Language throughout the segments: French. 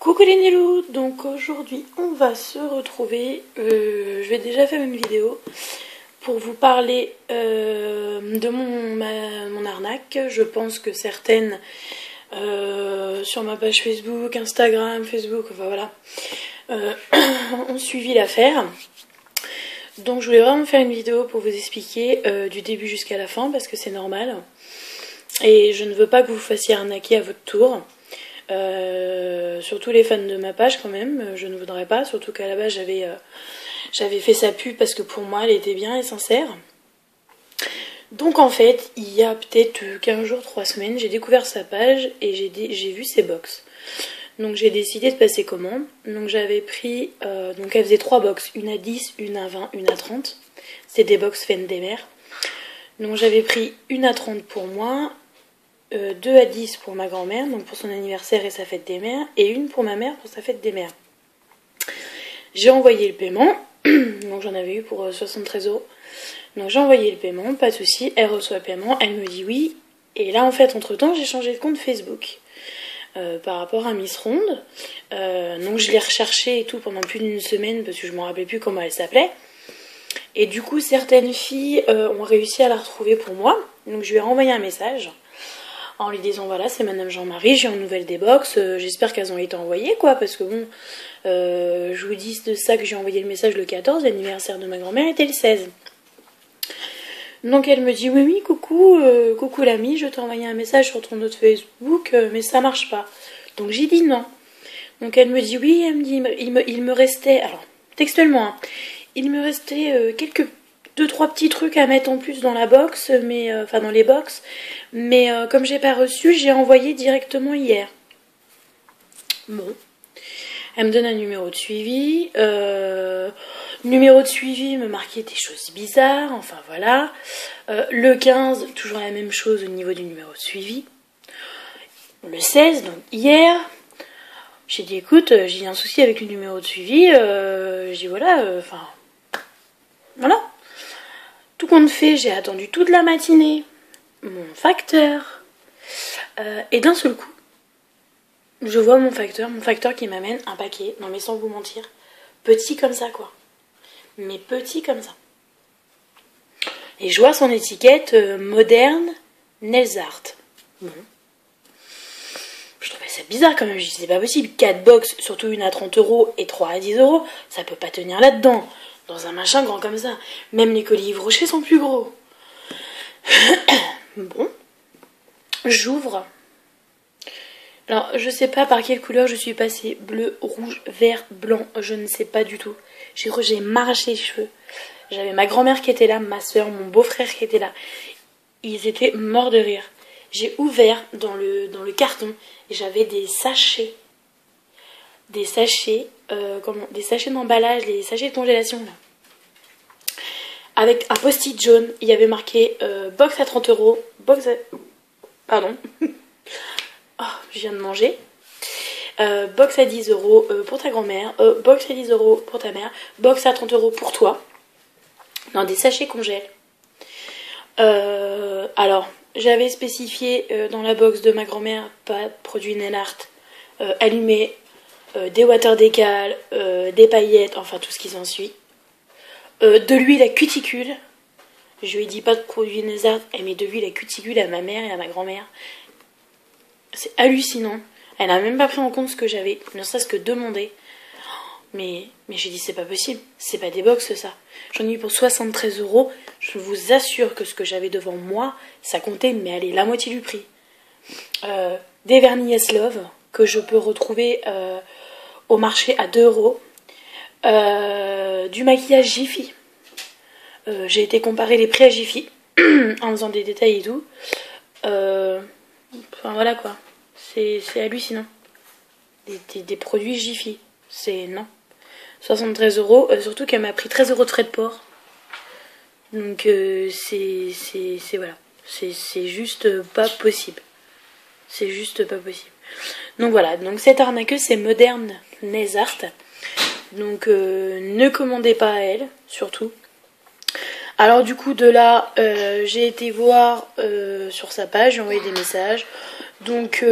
Coucou les Nilous, donc aujourd'hui on va se retrouver, je vais déjà faire une vidéo pour vous parler de mon arnaque. Je pense que certaines sur ma page Facebook, Instagram, enfin voilà, ont suivi l'affaire. Donc je voulais vraiment faire une vidéo pour vous expliquer du début jusqu'à la fin parce que c'est normal. Et je ne veux pas que vous fassiez arnaquer à votre tour. Surtout les fans de ma page quand même, je ne voudrais pas, surtout qu'à la base j'avais fait sa pub parce que pour moi elle était bien et sincère. Donc en fait, il y a peut-être 15 jours, 3 semaines, j'ai découvert sa page et j'ai vu ses box. Donc j'ai décidé de passer commande. Donc j'avais pris, donc elle faisait 3 box, une à 10, une à 20, une à 30. C'était des box Fenn des mères. Donc j'avais pris une à 30 pour moi, 2 à 10 pour ma grand-mère, donc pour son anniversaire et sa fête des mères, et une pour ma mère pour sa fête des mères. J'ai envoyé le paiement, donc j'en avais eu pour 73 €. Donc j'ai envoyé le paiement, pas de souci, elle reçoit le paiement, elle me dit oui, et là en fait entre temps j'ai changé de compte Facebook par rapport à Miss Ronde, donc je l'ai recherché et tout pendant plus d'une semaine parce que je ne me rappelais plus comment elle s'appelait. Et du coup certaines filles ont réussi à la retrouver pour moi, donc je lui ai renvoyé un message en lui disant voilà c'est Madame Jean-Marie, j'ai en nouvelle des box, j'espère qu'elles ont été envoyées quoi, parce que bon, je vous dis de ça que j'ai envoyé le message le 14, l'anniversaire de ma grand-mère était le 16. Donc elle me dit oui coucou l'ami, je t'ai envoyé un message sur ton autre Facebook, mais ça marche pas. Donc j'ai dit non. Donc elle me dit oui, elle me dit il me restait, alors textuellement, hein, il me restait quelques 2-3 petits trucs à mettre en plus dans la box, mais enfin dans les box, mais comme j'ai pas reçu, j'ai envoyé directement hier. Bon, elle me donne un numéro de suivi. Numéro de suivi me marquait des choses bizarres, enfin voilà. Le 15, toujours la même chose au niveau du numéro de suivi. Le 16, donc hier, j'ai dit écoute, j'ai un souci avec le numéro de suivi. J'ai dit voilà, enfin voilà. Tout compte fait, j'ai attendu toute la matinée mon facteur. Et d'un seul coup, je vois mon facteur qui m'amène un paquet, non mais sans vous mentir, petit comme ça quoi. Mais petit comme ça. Et je vois son étiquette moderne nails art. Bon. Je trouvais ça bizarre quand même, je dis c'est pas possible, 4 box, surtout une à 30 € et 3 à 10 €, ça peut pas tenir là-dedans. Dans un machin grand comme ça. Même les colis Yves Rocher sont plus gros. Bon. J'ouvre. Alors, je sais pas par quelle couleur je suis passée. Bleu, rouge, vert, blanc. Je ne sais pas du tout. J'ai marché les cheveux. J'avais ma grand-mère qui était là, ma soeur, mon beau-frère qui était là. Ils étaient morts de rire. J'ai ouvert dans le carton et j'avais des sachets. Des sachets d'emballage, les sachets de congélation là. Avec un post-it jaune, il y avait marqué box à 30 €, box à... Pardon. Oh, je viens de manger. Box à 10 € pour ta grand-mère, box à 10 € pour ta mère, box à 30 € pour toi. Dans des sachets congèles. Alors, j'avais spécifié dans la box de ma grand-mère, pas de produits nail art, allumé, des water décales, des paillettes, enfin tout ce qui s'ensuit. De l'huile à cuticule. Je lui ai dit pas de produits nail art, elle met de l'huile à cuticule à ma mère et à ma grand-mère. C'est hallucinant. Elle n'a même pas pris en compte ce que j'avais, ne serait-ce que demandé. Mais j'ai dit c'est pas possible, c'est pas des box ça. J'en ai eu pour 73 €. Je vous assure que ce que j'avais devant moi, ça comptait, mais allez, la moitié du prix. Des vernis Yes Love que je peux retrouver au marché à 2 €. Du maquillage Jiffy. J'ai été comparer les prix à Jiffy en faisant des détails et tout. Enfin voilà quoi, c'est hallucinant. Des produits Jiffy, c'est non. 73 €, surtout qu'elle m'a pris 13 € de frais de port. Donc c'est voilà, c'est juste pas possible. C'est juste pas possible. Donc voilà, donc cette arnaqueuse c'est Modern Nails Art. Donc ne commandez pas à elle, surtout. Alors du coup de là, j'ai été voir sur sa page, j'ai envoyé des messages. Donc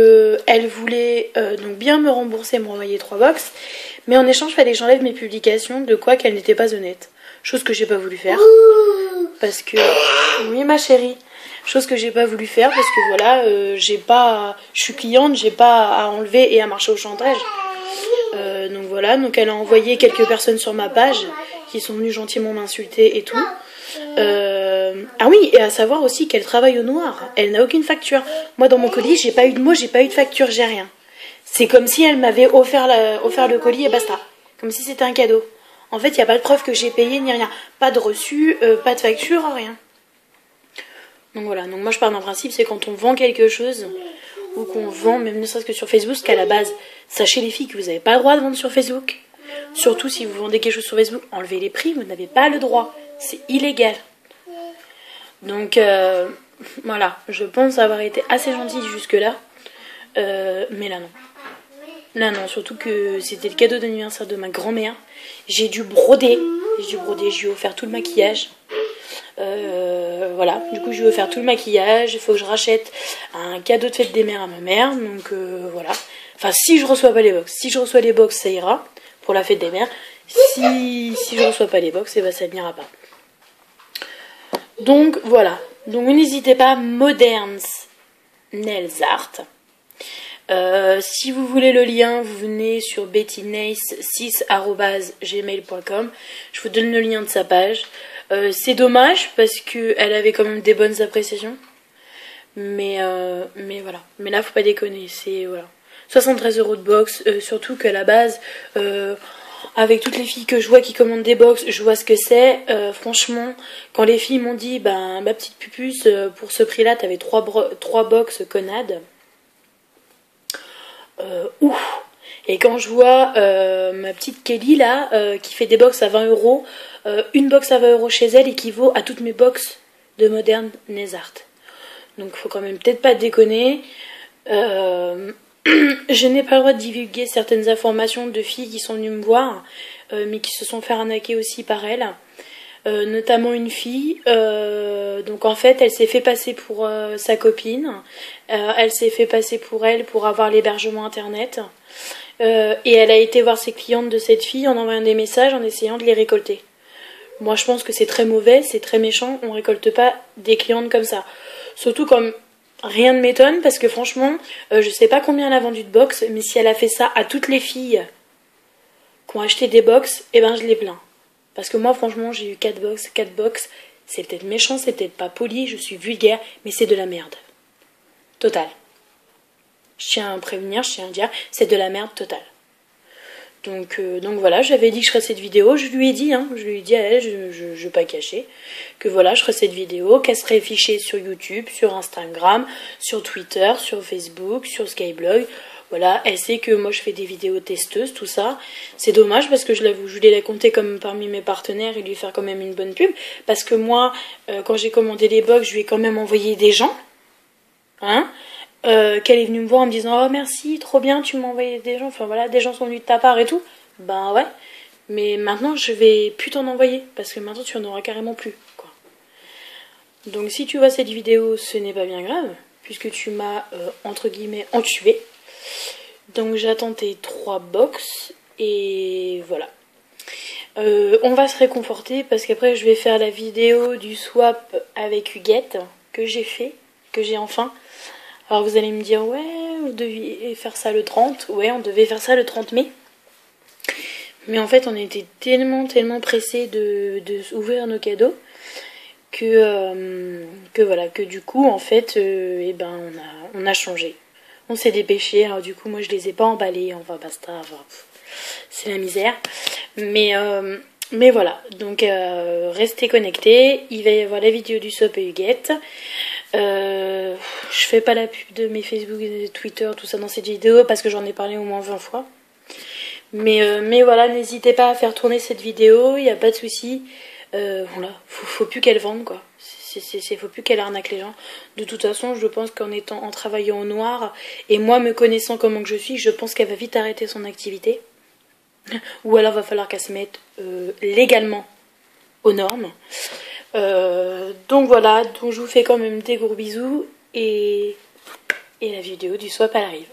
elle voulait donc bien me rembourser, me renvoyer 3 box, mais en échange, il fallait que j'enlève mes publications de quoi qu'elle n'était pas honnête. Chose que j'ai pas voulu faire. Parce que... Oui ma chérie. Chose que j'ai pas voulu faire parce que voilà, j'ai pas... Je suis cliente, j'ai pas à enlever et à marcher au chantage. Donc voilà, donc elle a envoyé quelques personnes sur ma page qui sont venues gentiment m'insulter et tout. Ah oui, et à savoir aussi qu'elle travaille au noir. Elle n'a aucune facture. Moi dans mon colis, j'ai pas eu de mots, j'ai pas eu de facture, j'ai rien. C'est comme si elle m'avait offert le colis et basta. Comme si c'était un cadeau. En fait, il n'y a pas de preuve que j'ai payé ni rien. Pas de reçu, pas de facture, rien. Donc voilà, donc moi je pars d'un principe, c'est quand on vend quelque chose, ou qu'on vend, même ne serait-ce que sur Facebook, qu'à la base, sachez les filles que vous n'avez pas le droit de vendre sur Facebook. Surtout si vous vendez quelque chose sur Facebook, enlevez les prix, vous n'avez pas le droit. C'est illégal. Donc voilà, je pense avoir été assez gentille jusque-là. Mais là non. Là non, surtout que c'était le cadeau d'anniversaire de ma grand-mère. J'ai dû broder, je lui ai offert tout le maquillage. Voilà, du coup je lui ai offert tout le maquillage. Il faut que je rachète un cadeau de fête des mères à ma mère. Donc voilà. Enfin, si je reçois pas les box. Si je reçois les box, ça ira pour la fête des mères. Si je reçois pas les box, et ben ça n'ira pas. Donc voilà. Donc n'hésitez pas, Moderns Nails Art. Si vous voulez le lien, vous venez sur bettynace6@gmail.com. Je vous donne le lien de sa page. C'est dommage parce qu'elle avait quand même des bonnes appréciations. Mais voilà. Mais là, faut pas déconner. C'est voilà. 73 € de box. Surtout qu'à la base, avec toutes les filles que je vois qui commandent des box, je vois ce que c'est. Franchement, quand les filles m'ont dit, ben ma petite pupuce, pour ce prix-là, t'avais 3 box Conad. Ouf. Et quand je vois ma petite Kelly là qui fait des box à 20 €, une box à 20 € chez elle équivaut à toutes mes box de Modern Nails Art. Donc faut quand même peut-être pas déconner. Je n'ai pas le droit de divulguer certaines informations de filles qui sont venues me voir, mais qui se sont fait arnaquer aussi par elle. Notamment une fille, donc en fait elle s'est fait passer pour sa copine, elle s'est fait passer pour elle pour avoir l'hébergement internet, et elle a été voir ses clientes de cette fille en envoyant des messages en essayant de les récolter. Moi je pense que c'est très mauvais, c'est très méchant, on récolte pas des clientes comme ça. Surtout comme rien ne m'étonne parce que franchement, je sais pas combien elle a vendu de box, mais si elle a fait ça à toutes les filles qui ont acheté des box, eh ben je les plains. Parce que moi, franchement, j'ai eu 4 box. C'est peut-être méchant, c'est peut-être pas poli, je suis vulgaire, mais c'est de la merde. Total. Je tiens à prévenir, je tiens à dire, c'est de la merde totale. Donc voilà, j'avais dit que je ferais cette vidéo, je lui ai dit à elle, je vais pas cacher, que voilà, je ferais cette vidéo, qu'elle serait affichée sur YouTube, sur Instagram, sur Twitter, sur Facebook, sur Skyblog. Voilà, elle sait que moi je fais des vidéos testeuses, tout ça. C'est dommage parce que je voulais la compter comme parmi mes partenaires et lui faire quand même une bonne pub. Parce que moi, quand j'ai commandé les box, je lui ai quand même envoyé des gens. Hein, qu'elle est venue me voir en me disant « Oh merci, trop bien, tu m'as envoyé des gens. » Enfin voilà, des gens sont venus de ta part et tout. Ben ouais. Mais maintenant, je vais plus t'en envoyer. Parce que maintenant, tu en auras carrément plus, quoi. Donc si tu vois cette vidéo, ce n'est pas bien grave. Puisque tu m'as, entre guillemets, entué. Donc j'attends tes 3 box et voilà. On va se réconforter parce qu'après je vais faire la vidéo du swap avec Huguette que j'ai enfin. Alors vous allez me dire ouais, vous deviez faire ça le 30. Ouais, on devait faire ça le 30 mai. Mais en fait on était tellement pressés de ouvrir nos cadeaux que voilà, que du coup en fait on a changé. On s'est dépêché, alors du coup moi je les ai pas emballés, enfin basta, enfin, c'est la misère. Mais voilà, donc restez connectés, il va y avoir la vidéo du swap et Huguette. Je fais pas la pub de mes Facebook et Twitter, tout ça dans cette vidéo parce que j'en ai parlé au moins 20 fois. Mais voilà, n'hésitez pas à faire tourner cette vidéo, il n'y a pas de souci. Voilà, faut plus qu'elle vende quoi. Faut plus qu'elle arnaque les gens. De toute façon, je pense en travaillant au noir, et moi me connaissant comment que je suis, je pense qu'elle va vite arrêter son activité. Ou alors va falloir qu'elle se mette légalement aux normes. Donc voilà, donc je vous fais quand même des gros bisous et et la vidéo du swap elle arrive.